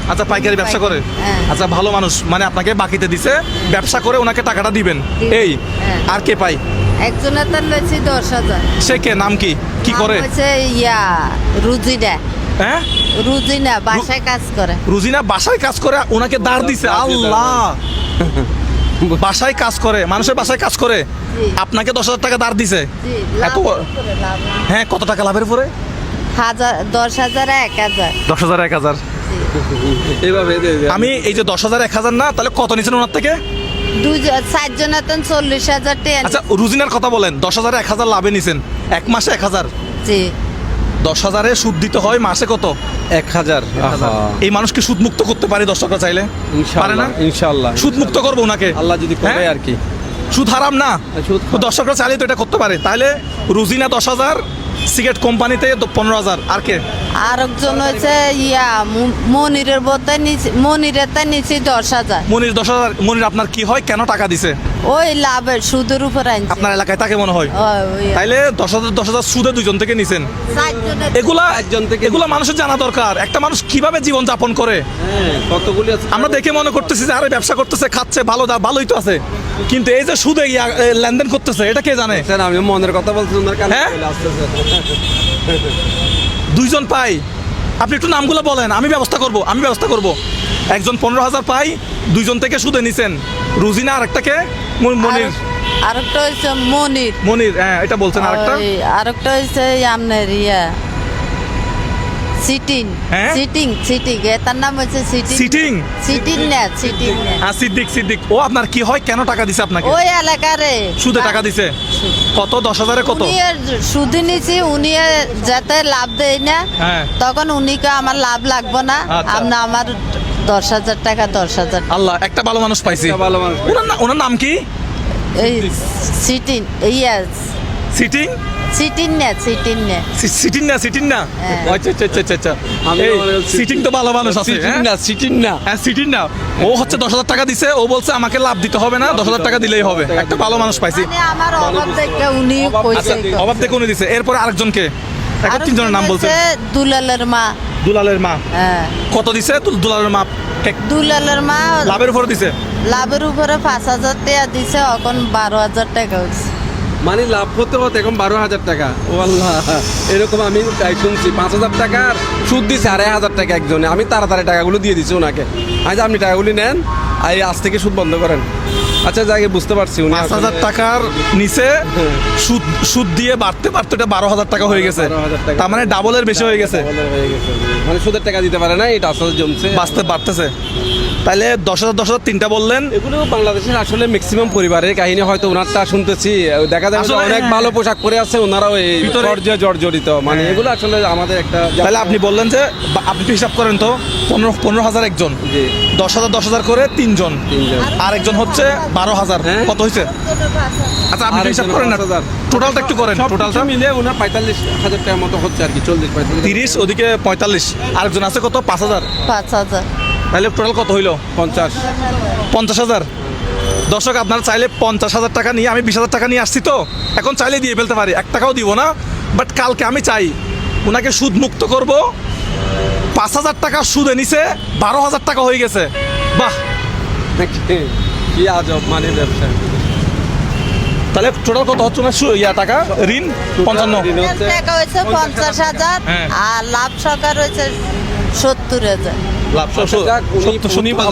আচ্ছা, পাইকারি ব্যবসা করে। আচ্ছা, ভালো মানুষ, মানে আপনাকে বাকিতে দিছে, ব্যবসা করে ওনাকে টাকাটা দিবেন এই। আর কে পাই? একজনের তার লইছি 10,000। সে কে, নাম কি, কি করে? হচ্ছে রুজিনা। হ্যাঁ, রুজিনা বাসায় কাজ করে। রুজিনা বাসায় কাজ করে, ওনাকে দাঁড় দিছে। আল্লাহ, বাসায় কাজ করে, মানুষের বাসায় কাজ করে, আপনাকে 10,000 টাকা দাঁড় দিছে। এত, হ্যাঁ, কত টাকা লাভের পরে? 10,000 1,000। 10,000 1,000। আমি এই যে 10,000 1,000 না, তাহলে কত নিছেন ওনার থেকে? 4 জনের 40,000 টাকা। আচ্ছা, রুজিনার কথা বলেন। 10,000 1,000 লাভে নিছেন, এক মাসে 1,000। জি। 10,000-এ সুদ দিতে হয় মাসে কত? 1,000। এই মানুষকে সুদ মুক্ত করতে পারে দর্শকরা চাইলে? পারে না? ইনশাআল্লাহ সুদ মুক্ত করবো ওনাকে, আল্লাহ যদি করে হ্যাঁ? আর কি। সুদ হারাম না, সুদ তো দর্শকরা চাইলে তো এটা করতে পারে। তাহলে রুজিনা 10,000, সিগারেট কোম্পানিতে 15,000। আর কে? আরেকজন হচ্ছে মনিরের বোধহয় মনিরের তাই নিচে 10,000। মনির 10,000। মনির আপনার কি হয়, কেন টাকা দিছে? ওই লাভের সুদের উপর আনছে। আপনার এলাকায় তাকে মনে হয়। ওই তাইলে 10,000 সুদে 2জন থেকে নিছেন। 4 জনের। এগুলা মানুষের জানা দরকার, একটা মানুষ কিভাবে জীবন যাপন করে। কতগুলি আছে আমরা দেখে মনে করতেছি যে আরে ব্যবসা করতেছে, খাচ্ছে, ভালোই তো আছে, কিন্তু এই যে সুদে লেনদেন করতেছে, এটা কে জানে? স্যার, আমি মনের কথা বলছি, ওনার কানে হ্যাঁ? চলে আসতেছে। 2জন পাই, আপনি একটু নামগুলো বলেন, আমি ব্যবস্থা করব। একজন 15,000 পাই, 2জন থেকে সুদে নিছেন। রুজিনা, আর একটাকে মনির। আরেকটা হচ্ছে মনির। মনির, হ্যাঁ, এটা বলছেন। আরেকটা আরেকটা হচ্ছে আপনার সিটিং। হ্যাঁ? সিটিং এটার নাম হচ্ছে সিটিং। সিটিং? সিটিং না, সিটিং না। হ্যাঁ, সিদ্দিক। ও আপনার কি হয়, কেন টাকা দিছে আপনাকে? ওই এলাকারে সুদে টাকা দিছে। কত? 10,000-এ কত? উনি সুদে নিছি, উনি যাতে লাভ দেয় না, হ্যাঁ। তখন উনিকে আমার লাভ লাগবে না, আচ্ছা। আমরা আমার 10,000 টাকা 10,000। আল্লাহ, একটা ভালো মানুষ পাইছি। ভালো মানুষ। ওনার নাম কি? এই সিটিং সিটিং? সিটিং না। সিটিং না। হ্যাঁ। আচ্ছা। আমি এই, মনে করছি- সিটিং তো ভালো মানুষ আছে। সিটিং হ্যাঁ? না, সিটিং না। হ্যাঁ, সিটিং না। ও হচ্ছে 10,000 টাকা দিছে, ও বলছে আমাকে লাভ দিতে হবে না, 10,000 টাকা দিলেই হবে। একটা ভালো মানুষ পাইছি। মানে আমার অভাব দেখে উনি কইছে। আচ্ছা, অভাব দেখে উনি দিছে। এরপরে আরেকজনকে, এখন 3জনের নাম বলছে। দুলালের মা। দুলালের মা হ্যাঁ, কত দিছে? দুলালের মা দুলালের মা লাভের উপরে দিছে। লাভের উপরে 5,000 টাকা দিছে, এখন 12,000 টাকা হচ্ছে। মানে লাভ হতে এখন 12,000 টাকা। ও আল্লাহ, এরকম আমি তাই শুনছি। 5,000 টাকার সুদ দিছে 2,500 টাকা একজনে। আমি তাড়াতাড়ি টাকাগুলো দিয়ে দিচ্ছি ওনাকে। আজ আপনি টাকাগুলি নেন, আজ থেকে সুদ বন্ধ করেন। আচ্ছা, যাকে বুঝতে পারছি উনি 5,000 টাকার নিচে সুদ দিয়ে বাড়তে এটা 12,000 টাকা হয়ে গেছে। 12,000 টাকা। তার মানে ডাবলের বেশি হয়ে গেছে। মানে সুদের টাকা দিতে পারে না, এটা আসলে জমছে, বাড়তেছে। তাহলে 10,000 3টা বললেন। এগুলো বাংলাদেশের আসলে ম্যাক্সিমাম পরিবারের কাহিনী। হয়তো ওনারটা শুনতেছি, দেখা যায় যে আসলে অনেক ভালো পোশাক পরে আছে, ওনারাও এই ভিতরে- পর্যায়ে জর্জরিত। মানে এগুলো আসলে আমাদের একটা। তাহলে আপনি বললেন যে আপনি হিসাব করেন তো, 15,000 একজন, জি। 10,000 করে 3জন, আর একজন হচ্ছে 12,000। হ্যাঁ। কত হয়েছে? আচ্ছা, আপনি হিসাব করেন না, 5,000। টোটালটা একটু করেন। টোটালটা মিলে ওনার 45,000 টাকার মতো হচ্ছে আর কি, 40-45। 30, ওদিকে 45, আরেকজন আছে কত? 5,000। 5,000। তাহলে টোটাল কত হইলো? 50,000। দর্শক, আপনারা চাইলে 50,000 টাকা নিয়ে, আমি 20,000 টাকা নিয়ে আসছি, তো এখন চাইলে দিয়ে ফেলতে পারি, 1 টাকাও দিব না। বাট কালকে আমি চাই ওনাকে সুদ মুক্ত করব। 5,000 টাকা সুদে নিছে, 12,000 টাকা হয়ে গেছে। বাহ, কি আজব মানে ব্যবসা। তাহলে টোটাল কত হচ্ছে ওনার টাকা ঋণ? 55। টাকা হয়েছে 50,000, হ্যাঁ। আর লাভ সরকার হয়েছে 70,000। লাভ যাক, উনি- 70